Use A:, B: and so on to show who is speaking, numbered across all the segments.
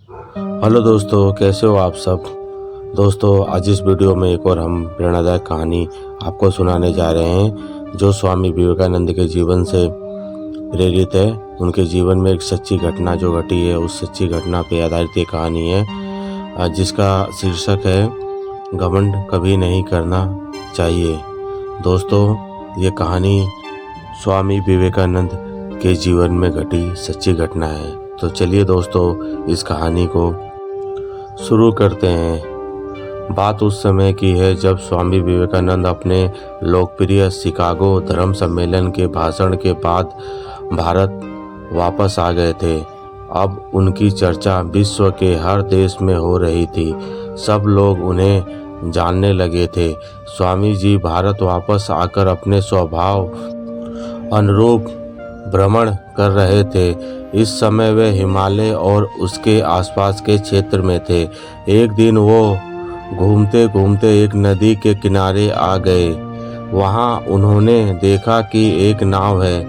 A: Hello दोस्तों, कैसे हो आप सब। दोस्तों, आज इस वीडियो में एक और हम प्रेरणादायक कहानी आपको सुनाने जा रहे हैं जो स्वामी विवेकानंद के जीवन से प्रेरित है। उनके जीवन में एक सच्ची घटना जो घटी है, उस सच्ची घटना पे आधारित ये कहानी है जिसका शीर्षक है घमंड कभी नहीं करना चाहिए। दोस्तों, ये कहानी स्वामी विवेकानंद के जीवन में घटी सच्ची घटना है। तो चलिए दोस्तों, इस कहानी को शुरू करते हैं। बात उस समय की है जब स्वामी विवेकानंद अपने लोकप्रिय शिकागो धर्म सम्मेलन के भाषण के बाद भारत वापस आ गए थे। अब उनकी चर्चा विश्व के हर देश में हो रही थी। सब लोग उन्हें जानने लगे थे। स्वामी जी भारत वापस आकर अपने स्वभाव अनुरूप भ्रमण कर रहे थे। इस समय वे हिमालय और उसके आसपास के क्षेत्र में थे। एक दिन वो घूमते घूमते एक नदी के किनारे आ गए। वहाँ उन्होंने देखा कि एक नाव है,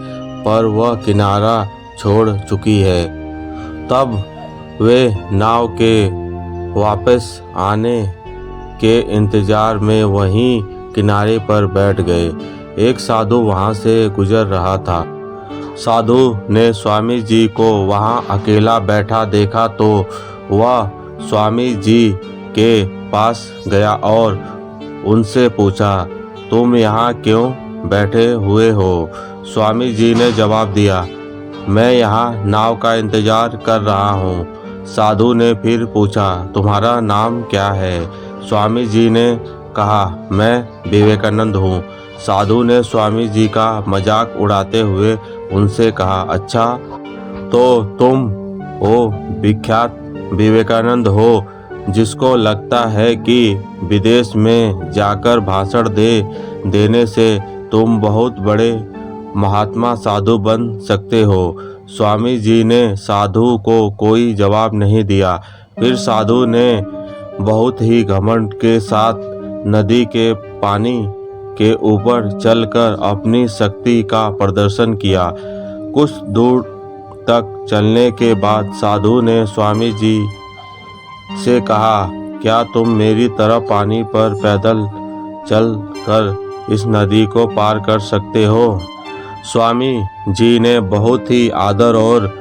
A: पर वह किनारा छोड़ चुकी है। तब वे नाव के वापस आने के इंतजार में वहीं किनारे पर बैठ गए। एक साधु वहाँ से गुजर रहा था। साधु ने स्वामी जी को वहाँ अकेला बैठा देखा तो वह स्वामी जी के पास गया और उनसे पूछा, तुम यहाँ क्यों बैठे हुए हो? स्वामी जी ने जवाब दिया, मैं यहाँ नाव का इंतजार कर रहा हूँ। साधु ने फिर पूछा, तुम्हारा नाम क्या है? स्वामी जी ने कहा, मैं विवेकानंद हूँ। साधु ने स्वामी जी का मजाक उड़ाते हुए उनसे कहा, अच्छा तो तुम वो विख्यात विवेकानंद हो जिसको लगता है कि विदेश में जाकर भाषण देने से तुम बहुत बड़े महात्मा साधु बन सकते हो। स्वामी जी ने साधु को कोई जवाब नहीं दिया। फिर साधु ने बहुत ही घमंड के साथ नदी के पानी के ऊपर चलकर अपनी शक्ति का प्रदर्शन किया। कुछ दूर तक चलने के बाद साधु ने स्वामी जी से कहा, क्या तुम मेरी तरह पानी पर पैदल चलकर इस नदी को पार कर सकते हो? स्वामी जी ने बहुत ही आदर और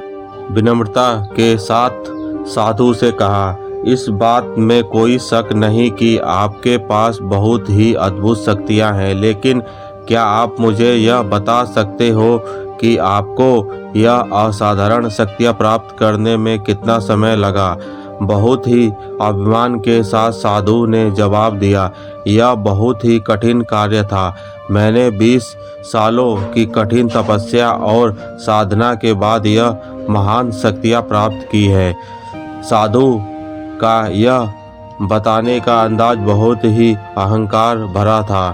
A: विनम्रता के साथ साधु से कहा, इस बात में कोई शक नहीं कि आपके पास बहुत ही अद्भुत शक्तियां हैं, लेकिन क्या आप मुझे यह बता सकते हो कि आपको यह असाधारण शक्तियां प्राप्त करने में कितना समय लगा? बहुत ही अभिमान के साथ साधु ने जवाब दिया, यह बहुत ही कठिन कार्य था। मैंने 20 सालों की कठिन तपस्या और साधना के बाद यह महान शक्तियां प्राप्त की है। साधु का यह बताने का अंदाज बहुत ही अहंकार भरा था।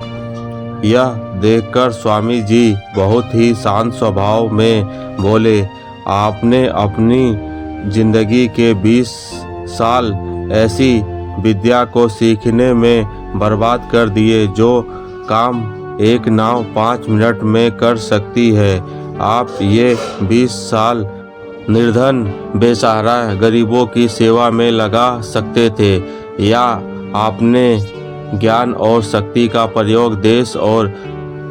A: यह देखकर स्वामी जी बहुत ही शांत स्वभाव में बोले, आपने अपनी जिंदगी के 20 साल ऐसी विद्या को सीखने में बर्बाद कर दिए जो काम एक नाव 5 मिनट में कर सकती है। आप ये 20 साल निर्धन बेसहारा गरीबों की सेवा में लगा सकते थे, या आपने ज्ञान और शक्ति का प्रयोग देश और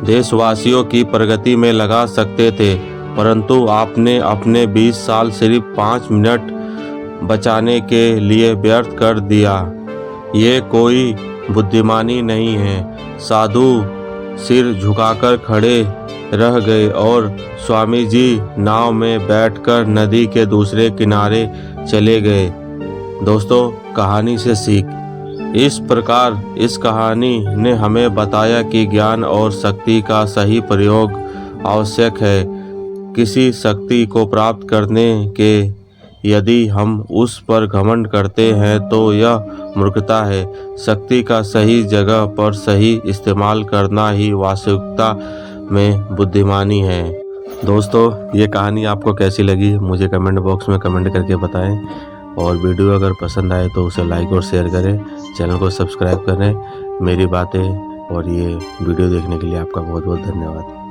A: देशवासियों की प्रगति में लगा सकते थे, परंतु आपने अपने 20 साल सिर्फ 5 मिनट बचाने के लिए व्यर्थ कर दिया। ये कोई बुद्धिमानी नहीं है। साधु सिर झुकाकर खड़े रह गए और स्वामी जी नाव में बैठकर नदी के दूसरे किनारे चले गए। दोस्तों, कहानी से सीख। इस प्रकार इस कहानी ने हमें बताया कि ज्ञान और शक्ति का सही प्रयोग आवश्यक है। किसी शक्ति को प्राप्त करने के यदि हम उस पर घमंड करते हैं तो यह मूर्खता है। शक्ति का सही जगह पर सही इस्तेमाल करना ही वास्तविकता में बुद्धिमानी है। दोस्तों, ये कहानी आपको कैसी लगी मुझे कमेंट बॉक्स में कमेंट करके बताएं, और वीडियो अगर पसंद आए तो उसे लाइक और शेयर करें, चैनल को सब्सक्राइब करें। मेरी बातें और ये वीडियो देखने के लिए आपका बहुत बहुत धन्यवाद।